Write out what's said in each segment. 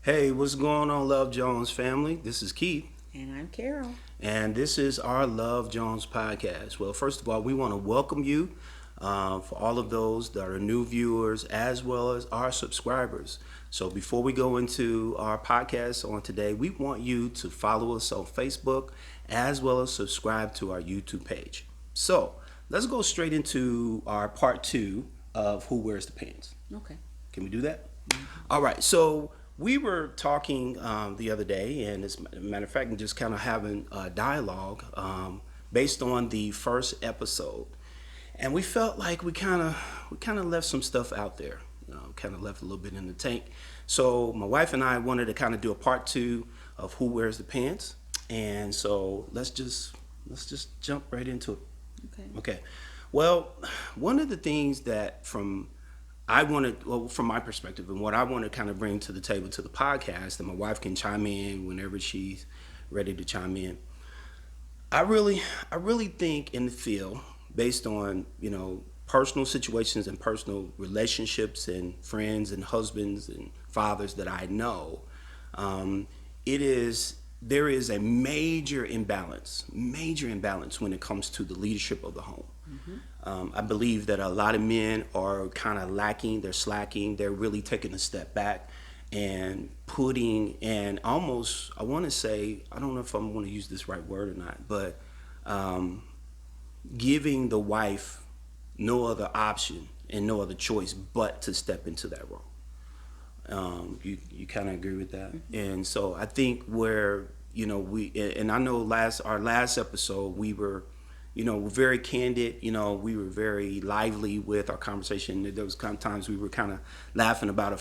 Hey, what's going on, Love Jones family? This is Keith, And I'm Carol. and this is our Love Jones podcast. Well, first of all, we want to welcome you for all of those that are new viewers as well as our subscribers. So, before we go into our podcast on today, we want you to follow us on Facebook as well as subscribe to our YouTube page. So, let's go straight into our part two of Who Wears the Pants. Okay. Can we do that? All right. So we were talking the other day, and as a matter of fact, and just kind of having a dialogue based on the first episode, and we felt like we kind of left some stuff out there, kind of left a little bit in the tank. So my wife and I wanted to kind of do a part two of Who Wears the Pants, and so let's just jump right into it. Okay. Okay. Well, one of the things that from I wanted, well, from my perspective, and what I want to kind of bring to the table to the podcast, and my wife can chime in whenever she's ready to chime in. I really think and feel, based on personal situations and personal relationships and friends and husbands and fathers that I know, it is there is a major imbalance when it comes to the leadership of the home. I believe that a lot of men are kind of lacking, they're slacking, they're really taking a step back and putting, and almost, I want to say, I don't know if I'm going to use this right word or not, but um, giving the wife no other option and no other choice but to step into that role. You kind of agree with that, and so I think where we, and I know our last episode we were, very candid. We were very lively with our conversation. There was kind of times we were kind of laughing about a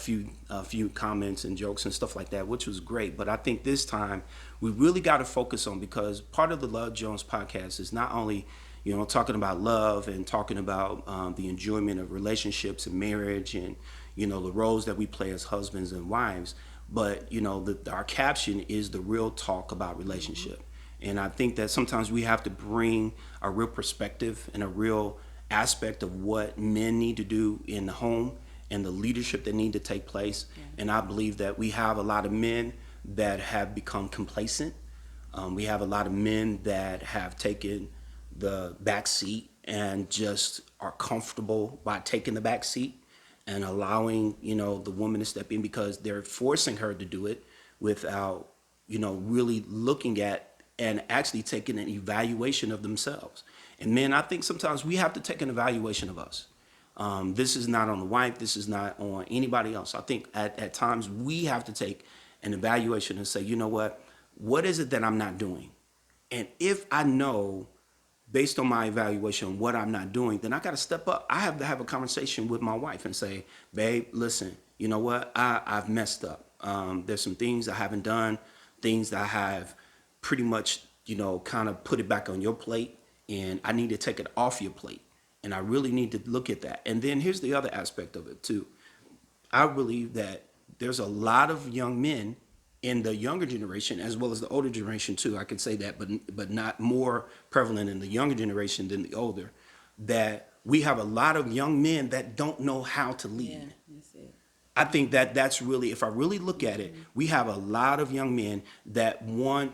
few comments and jokes and stuff like that, which was great. But I think this time we really got to focus on, because part of the Love Jones podcast is not only talking about love and talking about the enjoyment of relationships and marriage, and the roles that we play as husbands and wives, but our caption is the real talk about relationship. And I think that sometimes we have to bring a real perspective and a real aspect of what men need to do in the home and the leadership that need to take place. Yeah. And I believe that we have a lot of men that have become complacent. We have a lot of men that have taken the back seat and just are comfortable by taking the back seat and allowing the woman to step in, because they're forcing her to do it without really looking at and actually taking an evaluation of themselves. And men, I think sometimes we have to take an evaluation of us. This is not on the wife. This is not on anybody else. I think at times we have to take an evaluation and say, what is it that I'm not doing? And if I know, based on my evaluation, what I'm not doing, then I got to step up. I have to have a conversation with my wife and say, babe, listen, you know what? I've messed up. There's some things I haven't done, things that I have pretty much, kind of put it back on your plate, and I need to take it off your plate. And I really need to look at that. And then here's the other aspect of it too. I believe that there's a lot of young men in the younger generation as well as the older generation too. I could say that, but not more prevalent in the younger generation than the older. That we have a lot of young men that don't know how to Yeah, lead. that's it. I think that that's really, if I really look at it, we have a lot of young men that want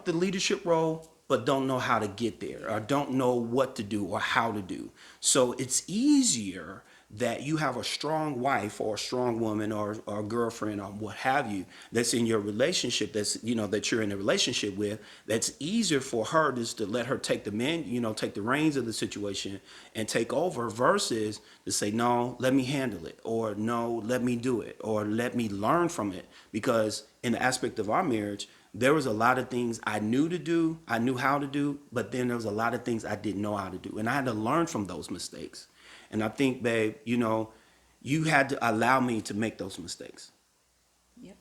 the leadership role but don't know how to get there or don't know what to do or how to do. So it's easier that you have a strong wife or a strong woman or a girlfriend or what have you that's in your relationship, that's that you're in a relationship with, that's easier for her just to let her take the man, take the reins of the situation and take over, versus to say, no, let me handle it, or no, let me do it, or let me learn from it. Because in the aspect of our marriage, there was a lot of things I knew to do, I knew how to do, but then there was a lot of things I didn't know how to do. And I had to learn from those mistakes. And I think, babe, you had to allow me to make those mistakes. Yep.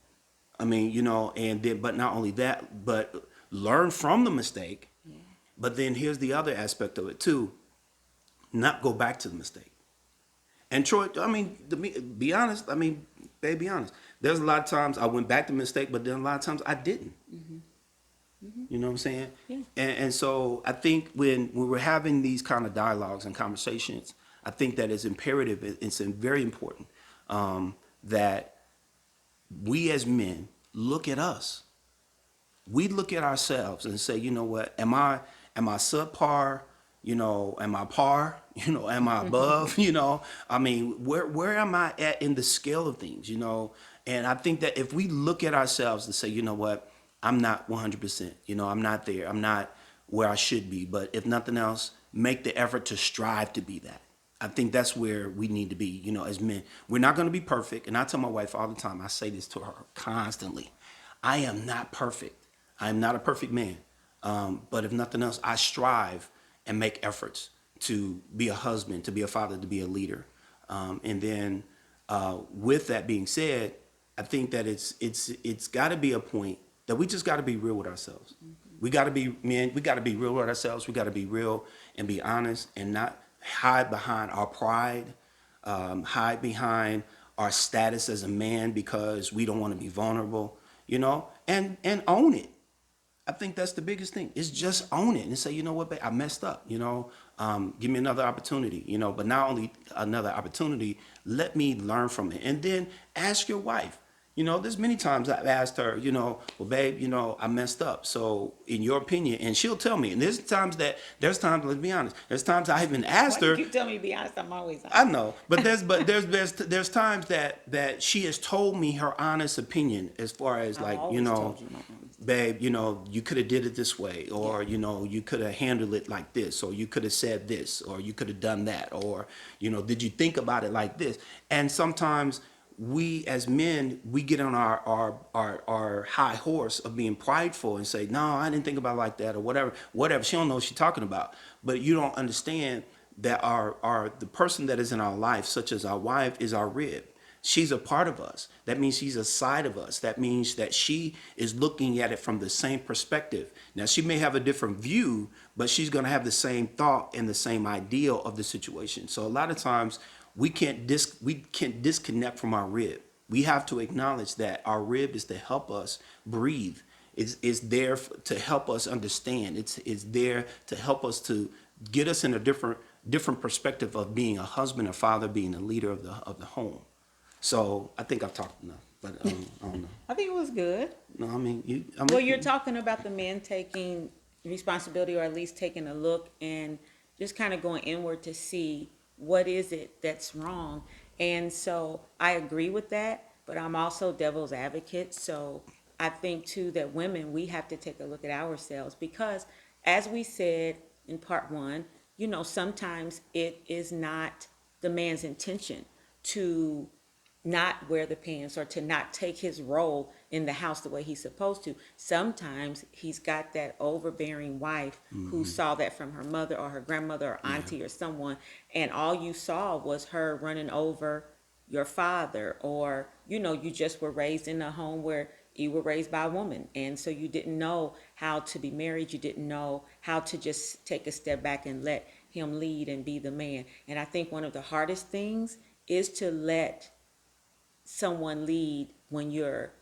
I mean, and then, but not only that, but learn from the mistake. Yeah. But then here's the other aspect of it too: not go back to the mistake. And Troy, I mean, be honest. I mean, babe, be honest. There's a lot of times I went back to mistake, but then a lot of times I didn't. You know what I'm saying? Yeah. And so I think when we're having these kind of dialogues and conversations, I think that it's imperative. It's very important that we as men look at us. We look at ourselves and say, you know what, am I subpar? You know, am I par? You know, am I above? You know, I mean, where am I at in the scale of things? You know, and I think that if we look at ourselves and say, you know what, I'm not 100%. You know, I'm not there. I'm not where I should be. But if nothing else, make the effort to strive to be that. I think that's where we need to be, you know, as men. We're not going to be perfect. And I tell my wife all the time, I say this to her constantly. I am not perfect. I am not a perfect man. But if nothing else, I strive and make efforts to be a husband, to be a father, to be a leader. And then with that being said, I think that it's got to be a point that we just got to be real with ourselves. We got to be men. We got to be real with ourselves. We got to be real and be honest and not hide behind our pride, hide behind our status as a man because we don't want to be vulnerable, you know, and own it. I think that's the biggest thing. Is just own it and say, you know what, babe, I messed up. You know, give me another opportunity. You know, but not only another opportunity, let me learn from it, and then ask your wife. You know, there's many times I've asked her, you know, well, babe, you know, I messed up. So, in your opinion, and she'll tell me. And there's times, let's be honest, there's times I even Why asked you her. keep telling me to be honest? I'm always I honest. know, but there's times that she has told me her honest opinion as far as I've like, you always know, told you my honest. babe, you know, you could have did it this way, or you know, you could have handled it like this, or you could have said this, or you could have done that, or you know, did you think about it like this? And sometimes we as men, we get on our high horse of being prideful and say, no, I didn't think about it like that, or whatever. She don't know what she's talking about, but you don't understand that our the person that is in our life, such as our wife, is our rib. She's a part of us. That means she's a side of us. That means that she is looking at it from the same perspective. Now, she may have a different view, but she's going to have the same thought and the same ideal of the situation. So a lot of times we can't disconnect from our rib. We have to acknowledge that our rib is to help us breathe. It's there to help us understand. It's there to help us to get us in a different perspective of being a husband, a father, being a leader of the home. So I think I've talked enough, but I don't know. I think it was good. No, I mean you. Well, you're talking about the men taking responsibility, or at least taking a look and just kind of going inward to see what is it that's wrong. And so I agree with that, but I'm also devil's advocate. So I think too that women, we have to take a look at ourselves because, as we said in part one, you know, sometimes it is not the man's intention to not wear the pants or to not take his role in the house the way he's supposed to. Sometimes he's got that overbearing wife who saw that from her mother or her grandmother or auntie or someone, and all you saw was her running over your father, or you know, you just were raised in a home where you were raised by a woman, and so you didn't know how to be married. You didn't know how to just take a step back and let him lead and be the man. And I think one of the hardest things is to let someone lead when you're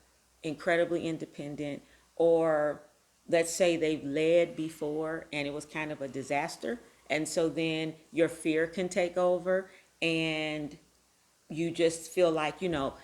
incredibly independent, or let's say they've led before and it was kind of a disaster, and so then your fear can take over and you just feel like, you know,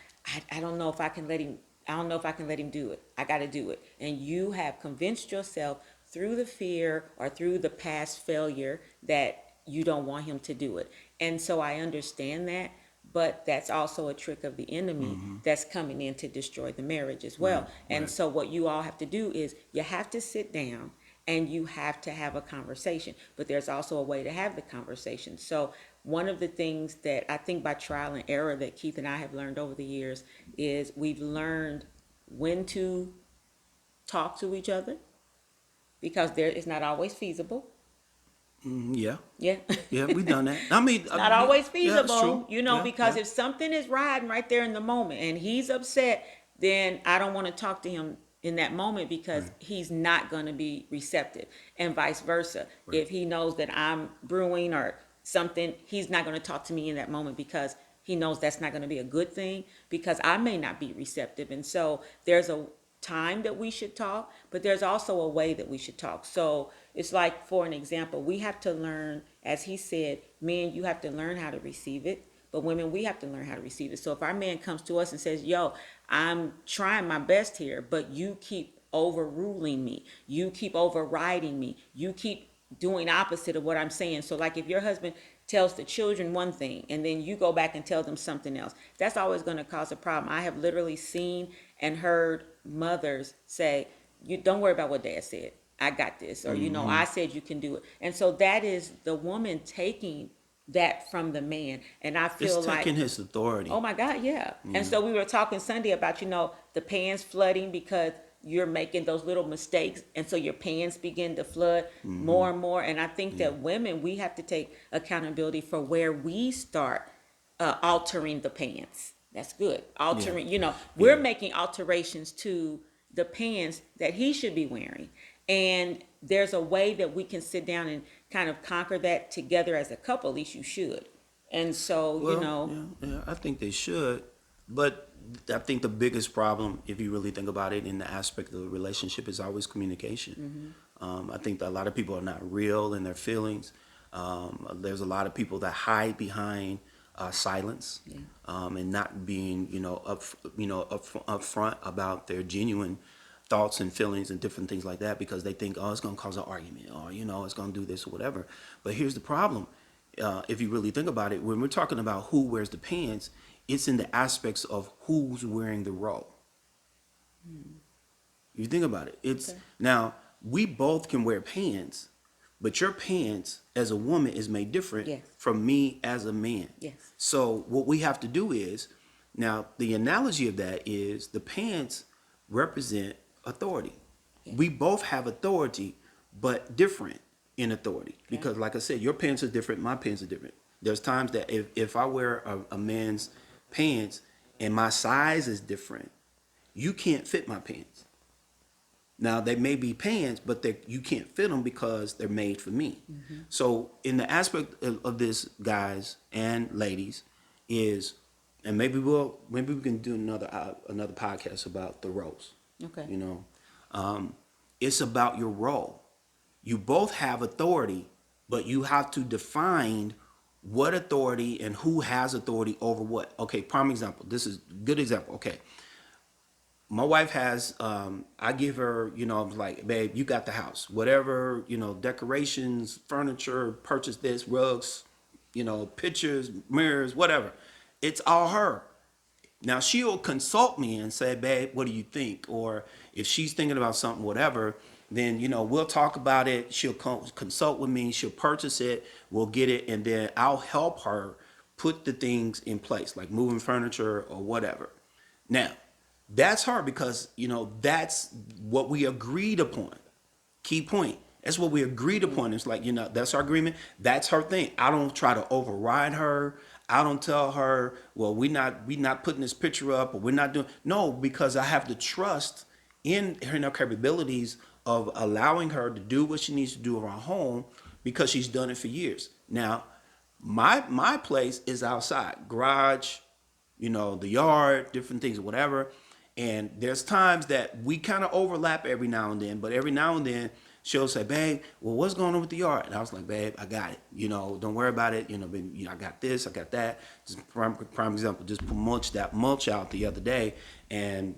I don't know if I can let him, I don't know if I can let him do it. I got to do it. And you have convinced yourself through the fear or through the past failure that you don't want him to do it. And so I understand that, but that's also a trick of the enemy that's coming in to destroy the marriage as well. And so what you all have to do is you have to sit down and you have to have a conversation, but there's also a way to have the conversation. So one of the things that I think by trial and error that Keith and I have learned over the years is we've learned when to talk to each other, because there is not always feasible. Yeah, Yeah. yeah, we done that. I mean, Not always yeah, that's feasible, true. you know, Yeah, because yeah. if something is riding right there in the moment and he's upset, then I don't want to talk to him in that moment because he's not going to be receptive, and vice versa. If he knows that I'm brewing or something, he's not going to talk to me in that moment because he knows that's not going to be a good thing, because I may not be receptive. And so there's a time that we should talk, but there's also a way that we should talk. So it's like, for an example, we have to learn, as he said, men, you have to learn how to receive it, but women, we have to learn how to receive it. So if our man comes to us and says, yo, I'm trying my best here, but you keep overruling me, you keep overriding me, you keep doing opposite of what I'm saying. So like if your husband tells the children one thing and then you go back and tell them something else, that's always going to cause a problem. I have literally seen and heard mothers say, you don't worry about what dad said, I got this, or I said you can do it. And so that is the woman taking that from the man. And I feel It's like, taking his authority. oh my God, yeah. And so we were talking Sunday about, the pans flooding because you're making those little mistakes. And so your pans begin to flood more and more. And I think that women, we have to take accountability for where we start altering the pans. That's good. Altering, we're making alterations to the pants that he should be wearing. And there's a way that we can sit down and kind of conquer that together as a couple, at least you should. And so, Well, yeah, I think they should, but I think the biggest problem, if you really think about it, in the aspect of the relationship, is always communication. I think that a lot of people are not real in their feelings. There's a lot of people that hide behind silence, and not being, upfront about their genuine thoughts and feelings and different things like that, because they think, oh, it's going to cause an argument, or it's going to do this or whatever. But here's the problem. If you really think about it, when we're talking about who wears the pants, it's in the aspects of who's wearing the role. You think about it. It's Okay. Now we both can wear pants, but your pants as a woman is made different Yes. from me as a man. Yes. So what we have to do is, now the analogy of that is the pants represent authority. Yeah. We both have authority, but different in authority. Because like I said, your pants are different, my pants are different. There's times that if I wear a man's pants and my size is different, you can't fit my pants. Now they may be pants, but you can't fit them because they're made for me. So in the aspect of this, guys and ladies, is, and maybe we can do another podcast about the roles. Okay. It's about your role. You both have authority, but you have to define what authority and who has authority over what. Okay, prime example. This is a good example. Okay. My wife has, I give her, I'm like, babe, you got the house. Whatever, decorations, furniture, purchase this, rugs, pictures, mirrors, whatever. It's all her. Now she'll consult me and say, babe, what do you think? Or if she's thinking about something, whatever, then, we'll talk about it. She'll consult with me. She'll purchase it. We'll get it. And then I'll help her put the things in place, like moving furniture or whatever. Now, that's her because, that's what we agreed upon. Key point. That's what we agreed upon. It's like, that's our agreement. That's her thing. I don't try to override her. I don't tell her, well, we not putting this picture up, or we're not doing. No, because I have the trust in her capabilities of allowing her to do what she needs to do around home, because she's done it for years. Now, my place is outside, garage, the yard, different things, whatever. And there's times that we kind of overlap every now and then, but every now and then she'll say, babe, well, what's going on with the yard? And I was like, babe, I got it. Don't worry about it. I got this, I got that. Just prime example, just put mulch out the other day, and,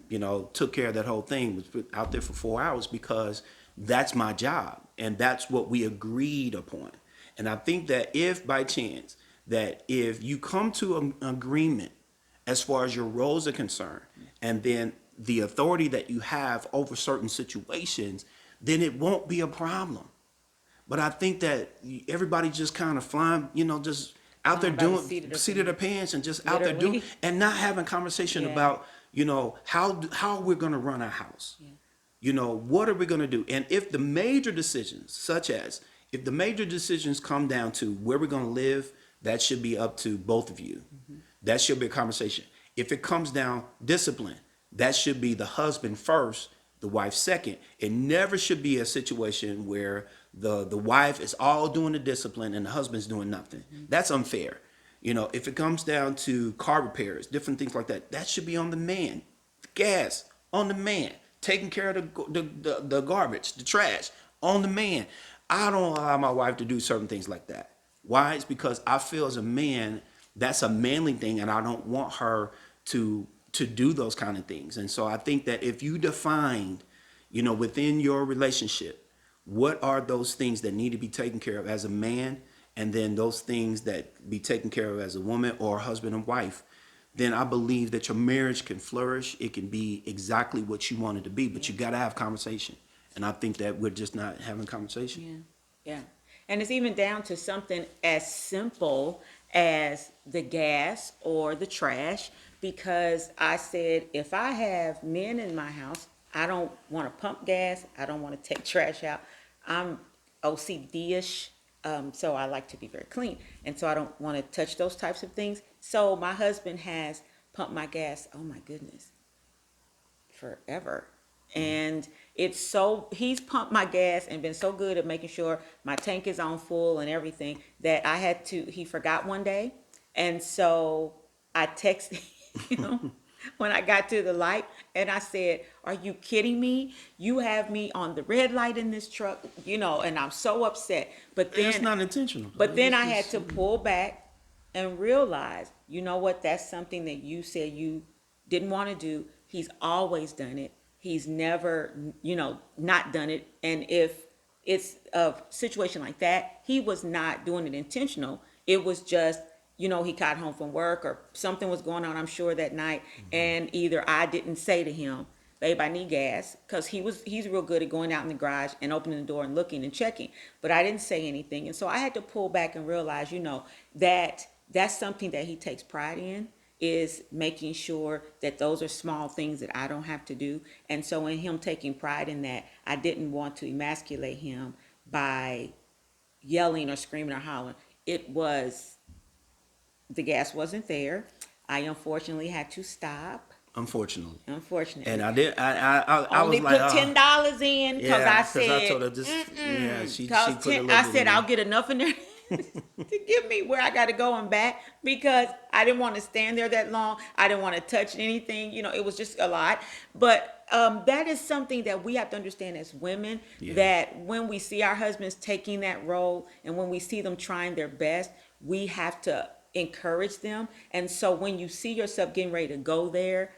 took care of that whole thing. Was put out there for 4 hours because that's my job. And that's what we agreed upon. And I think that if by chance, that if you come to an agreement as far as your roles are concerned, and then the authority that you have over certain situations, then it won't be a problem. But I think that everybody just kind of flying, just out there Flying by the doing seat seat of their pants, and just out there Literally. doing, and not having conversation Yeah. about, how we're going to run our house. What are we going to do? And if the major decisions, such as if the major decisions come down to where we're going to live, that should be up to both of you. That should be a conversation. If it comes down discipline, that should be the husband first, the wife second. It never should be a situation where the wife is all doing the discipline and the husband's doing nothing. That's unfair. If it comes down to car repairs, different things like that, that should be on the man. Gas, on the man. Taking care of the garbage, the trash, on the man. I don't allow my wife to do certain things like that. Why? It's because I feel as a man That's a manly thing, and I don't want her to do those kind of things. And so I think that if you define, within your relationship, what are those things that need to be taken care of as a man, and then those things that be taken care of as a woman or husband and wife, then I believe that your marriage can flourish. It can be exactly what you want it to be, but you got to have conversation. And I think that we're just not having conversation. Yeah. And it's even down to something as simple as the gas or the trash, because I said, if I have men in my house, I don't want to pump gas. I don't want to take trash out. I'm OCD-ish, so I like to be very clean. And so I don't want to touch those types of things. So my husband has pumped my gas, oh my goodness, forever. And he's pumped my gas and been so good at making sure my tank is on full and everything that he forgot one day. And so I texted him when I got to the light and I said, are you kidding me? You have me on the red light in this truck, and I'm so upset. But then It's not intentional. But then I had to pull back and realize, you know what, that's something that you said you didn't want to do. He's always done it. He's never, not done it. And if it's a situation like that, he was not doing it intentional. It was just, he got home from work or something was going on, I'm sure, that night. And either I didn't say to him, babe, I need gas, because he's real good at going out in the garage and opening the door and looking and checking. But I didn't say anything. And so I had to pull back and realize, that that's something that he takes pride in, is making sure that those are small things that I don't have to do. And so in him taking pride in that, I didn't want to emasculate him by yelling or screaming or hollering. The gas wasn't there. I unfortunately had to stop. Unfortunately. And I did. I only was like, put $10 in because I said, I told her just, she put a little I bit said in I'll there. get enough in there to give me where I got to go and back, because I didn't want to stand there that long. I didn't want to touch anything. It was just a lot. But that is something that we have to understand as women, that when we see our husbands taking that role and when we see them trying their best, we have to encourage them. And so when you see yourself getting ready to go there,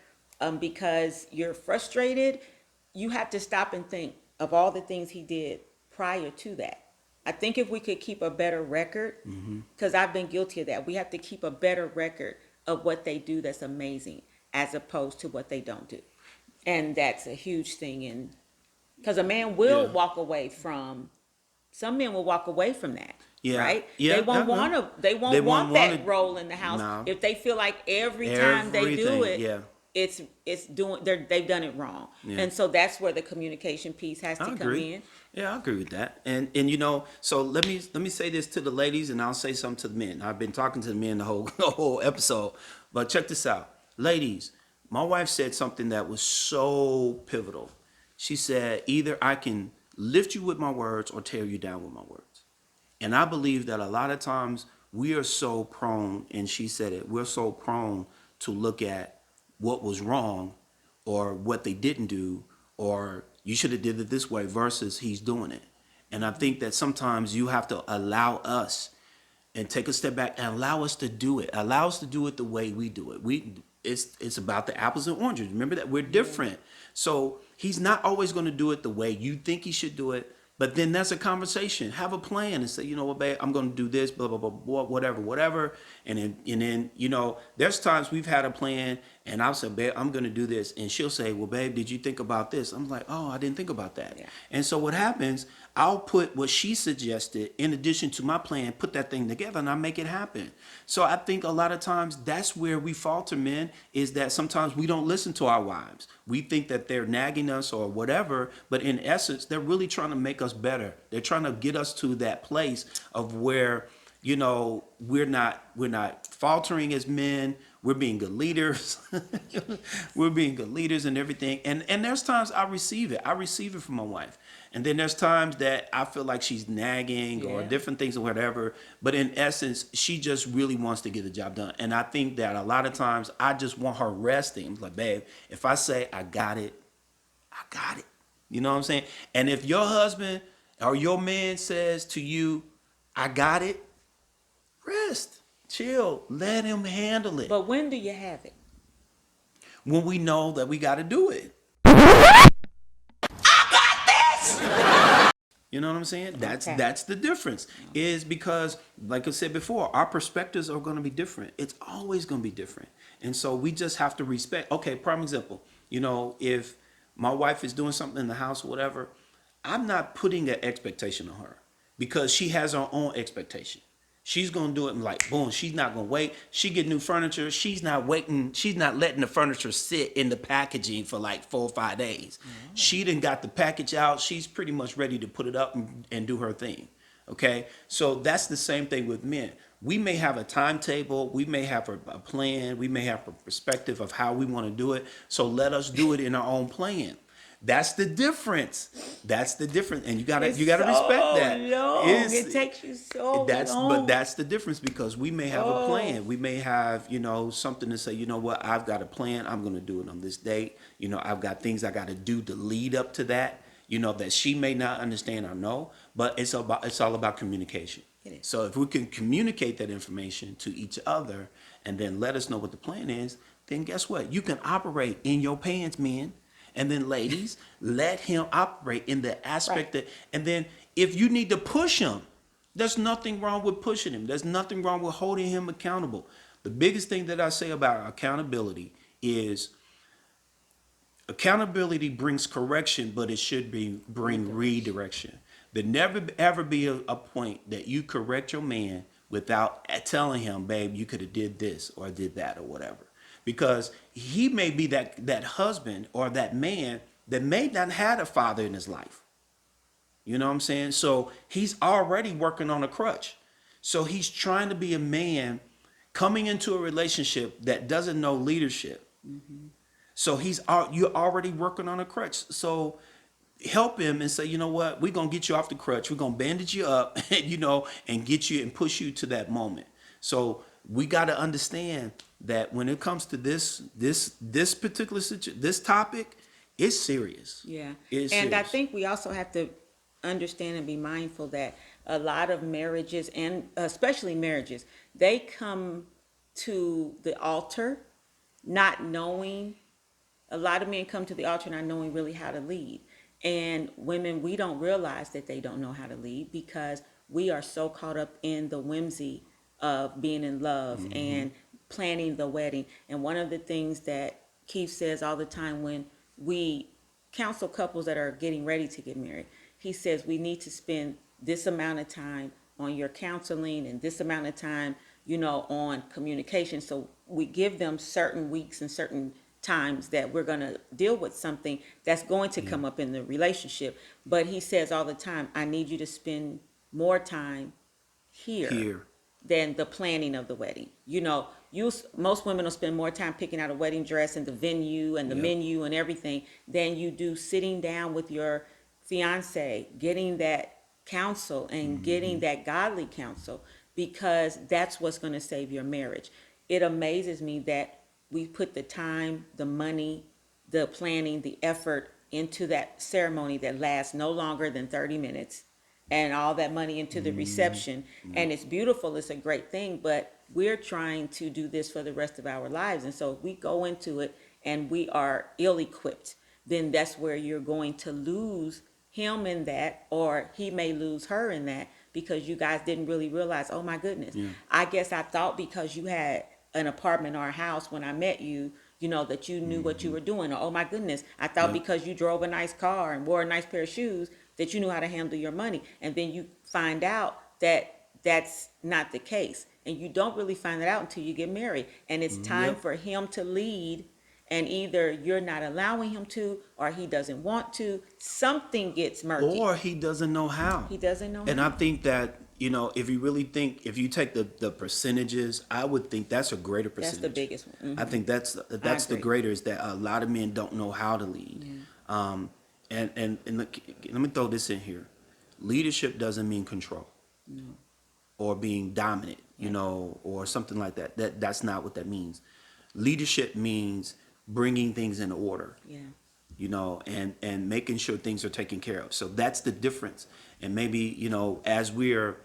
because you're frustrated, you have to stop and think of all the things he did prior to that. I think if we could keep a better record, because I've been guilty of that, we have to keep a better record of what they do that's amazing as opposed to what they don't do. And that's a huge thing. And because a man will walk away from, some men will walk away from that. Yeah. Right? Yeah, They won't no, want no. to. They They won't won't want that wanna- role in the house No. if they feel like every time they do Everything, it, yeah. they've done it wrong. Yeah. And so that's where the communication piece has to I come agree. in. Yeah, I agree with that. And so let me say this to the ladies, and I'll say something to the men. I've been talking to the men the whole the whole episode, but check this out, ladies. My wife said something that was so pivotal. She said, either I can lift you with my words or tear you down with my words. And I believe that a lot of times we are so prone, and she said it, we're so prone to look at what was wrong or what they didn't do, or you should have did it this way versus he's doing it. And I think that sometimes you have to allow us and take a step back and allow us to do it. Allow us to do it the way we do it. It's about the apples and oranges. Remember that we're different. So he's not always going to do it the way you think he should do it. But then that's a conversation. Have a plan and say, you know what, babe, I'm going to do this, blah, blah, blah, blah, whatever. And then, there's times we've had a plan and I'll say, babe, I'm going to do this. And she'll say, well, babe, did you think about this? I'm like, oh, I didn't think about that. Yeah. And so what happens, I'll put what she suggested in addition to my plan, put that thing together, and I make it happen. So I think a lot of times that's where we falter, men, is that sometimes we don't listen to our wives. We think that they're nagging us or whatever, but in essence, they're really trying to make us better. They're trying to get us to that place of where, we're not faltering as men. We're being good leaders. We're being good leaders and everything. And there's times I receive it. I receive it from my wife. And then there's times that I feel like she's nagging or different things or whatever. But in essence, she just really wants to get the job done. And I think that a lot of times I just want her resting. I'm like, babe, if I say I got it, I got it. You know what I'm saying? And if your husband or your man says to you, I got it, rest. chill. Let him handle it. But when do you have it? When we know that we got to do it. You know what I'm saying? Okay. That's the difference. Is because, like I said before, our perspectives are going to be different. It's always going to be different, and so we just have to respect. Okay, prime example. You know, if my wife is doing something in the house or whatever, I'm not putting an expectation on her because she has her own expectation. She's gonna do it and like boom. She's not gonna wait. She get new furniture. She's not waiting. She's not letting the furniture sit in the packaging for like 4 or 5 days. She done got the package out. She's pretty much ready to put it up and do her thing. Okay, so that's the same thing with men. We may have a timetable. We may have a plan. We may have a perspective of how we want to do it. So let us do it in our own plan. That's the difference. That's the difference, and you gotta It's respect that. long. It's- It takes you so that's long. but that's the difference because we may have a Oh. plan. We may have, something to say, you know what, I've got a plan. I'm gonna do it on this date. I've got things I gotta do to lead up to that, that she may not understand or know, but it's all about communication. It is. So if we can communicate that information to each other and then let us know what the plan is, then guess what? You can operate in your pants, men. And then ladies, let him operate in the aspect that, and then if you need to push him, there's nothing wrong with pushing him. There's nothing wrong with holding him accountable. The biggest thing that I say about accountability is accountability brings correction, but it should bring redirection. There never ever be a point that you correct your man without telling him, babe, you could have did this or did that or whatever. Because he may be that husband or that man that may not had a father in his life. You know what I'm saying? So he's already working on a crutch. So he's trying to be a man coming into a relationship that doesn't know leadership. So you're already working on a crutch. So help him and say, you know what, we're gonna get you off the crutch. We're gonna bandage you up, and get you and push you to that moment. So we got to understand that when it comes to this particular situation, this topic, it's serious. Yeah. It's And I serious. think we also have to understand and be mindful that a lot of marriages, and especially marriages, they come to the altar not knowing. A lot of men come to the altar not knowing really how to lead. And women, we don't realize that they don't know how to lead because we are so caught up in the whimsy of being in love and planning the wedding. And one of the things that Keith says all the time when we counsel couples that are getting ready to get married, he says we need to spend this amount of time on your counseling and this amount of time, on communication. So we give them certain weeks and certain times that we're going to deal with something that's going to come up in the relationship. But he says all the time, I need you to spend more time here than the planning of the wedding. Most women will spend more time picking out a wedding dress and the venue and the menu and everything than you do sitting down with your fiance, getting that counsel and getting that godly counsel, because that's what's going to save your marriage. It amazes me that we put the time, the money, the planning, the effort into that ceremony that lasts no longer than 30 minutes and all that money into the reception. And it's beautiful. It's a great thing, but we're trying to do this for the rest of our lives. And so if we go into it and we are ill-equipped, then that's where you're going to lose him in that, or he may lose her in that, because you guys didn't really realize, oh my goodness, I guess I thought because you had an apartment or a house when I met you, that you knew what you were doing. Or, oh my goodness, I thought because you drove a nice car and wore a nice pair of shoes that you knew how to handle your money. And then you find out that that's not the case. And you don't really find that out until you get married. And it's time for him to lead, and either you're not allowing him to, or he doesn't want to. Something gets murky. Or he doesn't know how. He doesn't know And how. I think that, if you take the percentages, I would think that's a greater That's percentage. the biggest one. I think that's the agree. greater, is that a lot of men don't know how to lead. And look, let me throw this in here. Leadership doesn't mean control or being dominant, or something like that. That's not what that means. Leadership means bringing things in order. Yeah. And making sure things are taken care of. So that's the difference. And maybe, as we're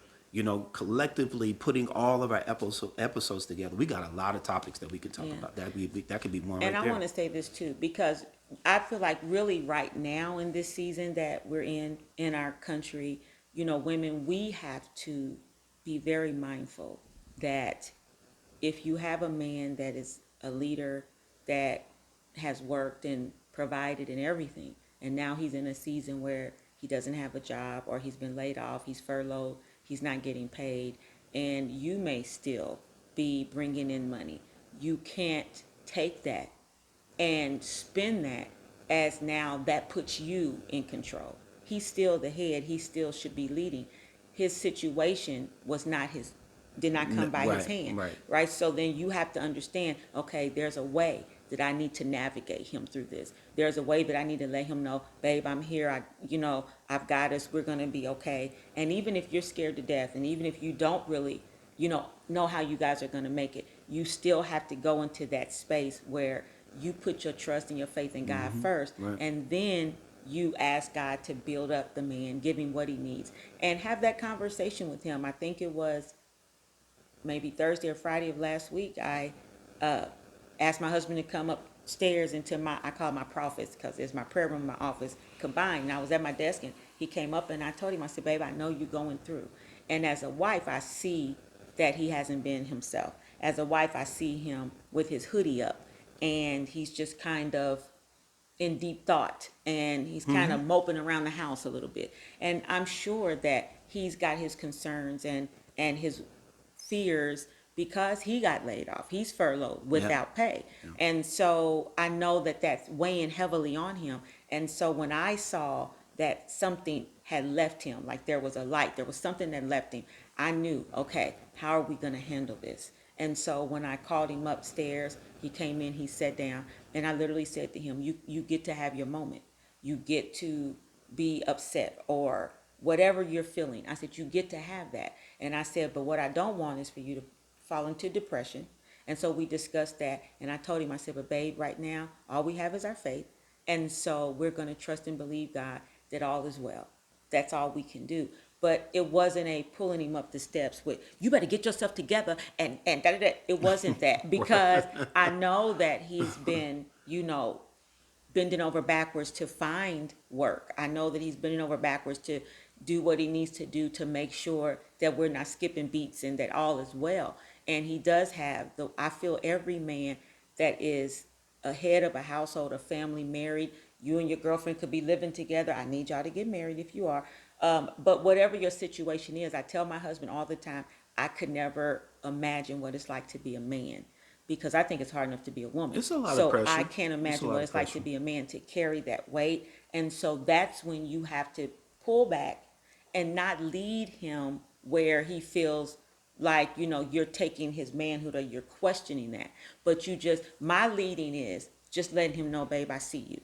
collectively putting all of our episodes together, we got a lot of topics that we could talk Yeah. about. That could be one And right I there. want to say this too, because I feel like really right now in this season that we're in our country, women, we have to be very mindful that if you have a man that is a leader that has worked and provided and everything, and now he's in a season where he doesn't have a job or he's been laid off, he's furloughed, he's not getting paid, and you may still be bringing in money. You can't take that and spin that as now that puts you in control. He's still the head, he still should be leading. His situation was not his, did not come by his Right, hand, right. right? So then you have to understand, okay, there's a way that I need to navigate him through this. There's a way that I need to let him know, babe, I'm here. I've got us. We're going to be okay. And even if you're scared to death, and even if you don't really, know how you guys are going to make it, you still have to go into that space where you put your trust and your faith in God first, right. and then you ask God to build up the man, give him what he needs, and have that conversation with him. I think it was maybe Thursday or Friday of last week. I asked my husband to come upstairs into I call my office because it's my prayer room and my office combined. And I was at my desk and he came up and I told him, I said, babe, I know you're going through. And as a wife, I see that he hasn't been himself. As a wife, I see him with his hoodie up and he's just kind of in deep thought and he's kind of moping around the house a little bit. And I'm sure that he's got his concerns and his fears because he got laid off. He's furloughed without pay. Yeah. And so I know that that's weighing heavily on him. And so when I saw that something had left him, like there was a light, there was something that left him, I knew, okay, how are we going to handle this? And so when I called him upstairs, he came in, he sat down, and I literally said to him, you get to have your moment. You get to be upset or whatever you're feeling. I said, you get to have that. And I said, but what I don't want is for you to fall into depression. And so we discussed that. And I told him, I said, but babe, right now, all we have is our faith. And so we're going to trust and believe God that all is well. That's all we can do. But it wasn't a pulling him up the steps with, you better get yourself together and da da da. It wasn't that because I know that he's been, bending over backwards to find work. I know that he's bending over backwards to do what he needs to do to make sure that we're not skipping beats and that all is well. And he does have I feel every man that is a head of a household, a family, married, you and your girlfriend could be living together. I need y'all to get married if you are. But whatever your situation is, I tell my husband all the time, I could never imagine what it's like to be a man because I think it's hard enough to be a woman. It's a lot of So pressure. I can't imagine what it's like to be a man to carry that weight. And so that's when you have to pull back and not lead him where he feels like, you're taking his manhood or you're questioning that. But my leading is just letting him know, babe, I see you.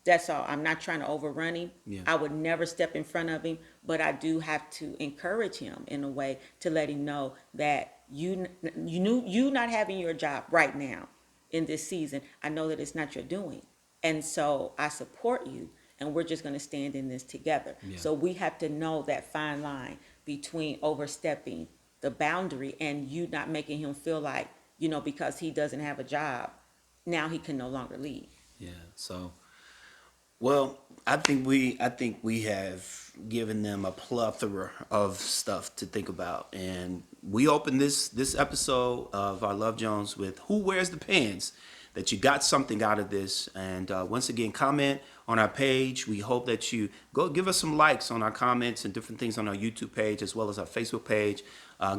That's all. I'm not trying to overrun him. Yeah. I would never step in front of him, but I do have to encourage him in a way to let him know that you not having your job right now in this season. I know that it's not your doing, and so I support you, and we're just going to stand in this together. Yeah. So we have to know that fine line between overstepping the boundary and you not making him feel like because he doesn't have a job, now he can no longer lead. Yeah. So, well, I think we have given them a plethora of stuff to think about, and we opened this episode of our Love Jones with "Who Wears the Pants?" That you got something out of this, and once again, comment on our page. We hope that you go give us some likes on our comments and different things on our YouTube page as well as our Facebook page.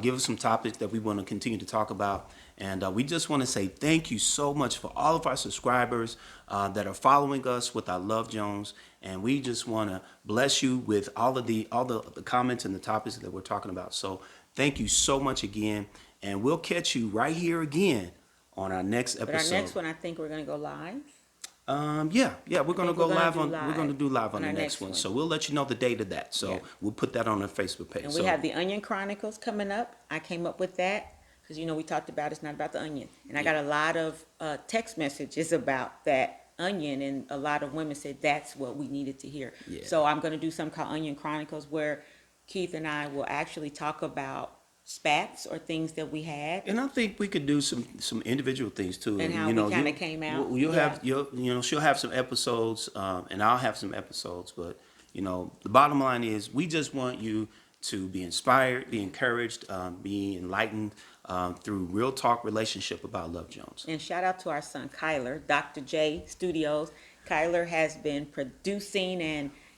Give us some topics that we want to continue to talk about. And we just want to say thank you so much for all of our subscribers that are following us with our Love Jones. And we just want to bless you with all the comments and the topics that we're talking about. So thank you so much again. And we'll catch you right here again on our next episode. But our next one, I think we're going to go live. Yeah, we're gonna go live on. We're gonna do live on on the our next next one. one. So we'll let you know the date of that. So Yeah. we'll put that on the Facebook page. And So we have the Onion Chronicles coming up. I came up with that because we talked about it's not about the onion, and I got a lot of text messages about that onion, and a lot of women said that's what we needed to hear. Yeah. So I'm going to do something called Onion Chronicles where Keith and I will actually talk about spats or things that we had. And I think we could do some individual things too. And how you we know, kinda you- came out, You'll yeah. have she'll have some episodes, and I'll have some episodes. But the bottom line is, we just want you to be inspired, be encouraged, be enlightened through real talk relationship about Love Jones. And shout out to our son Kyler, Dr. J Studios. Kyler has been producing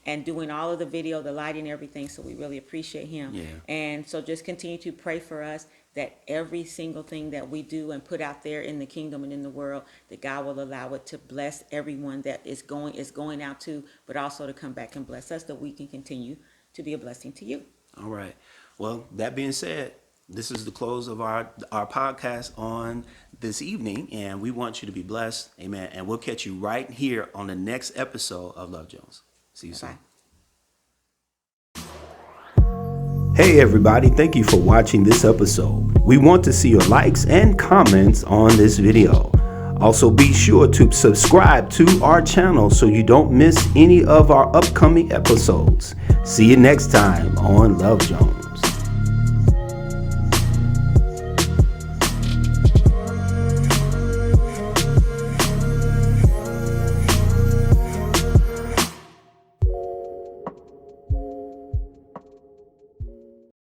and doing all of the video, the lighting, everything, so we really appreciate him. Yeah. And so just continue to pray for us that every single thing that we do and put out there in the kingdom and in the world, that God will allow it to bless everyone that is going out to, but also to come back and bless us, that we can continue to be a blessing to you. All right. Well, that being said, this is the close of our podcast on this evening, and we want you to be blessed. Amen. And we'll catch you right here on the next episode of Love Jones. See you soon. Bye. Hey everybody, thank you for watching this episode. We want to see your likes and comments on this video. Also, be sure to subscribe to our channel so you don't miss any of our upcoming episodes. See you next time on Love Jones.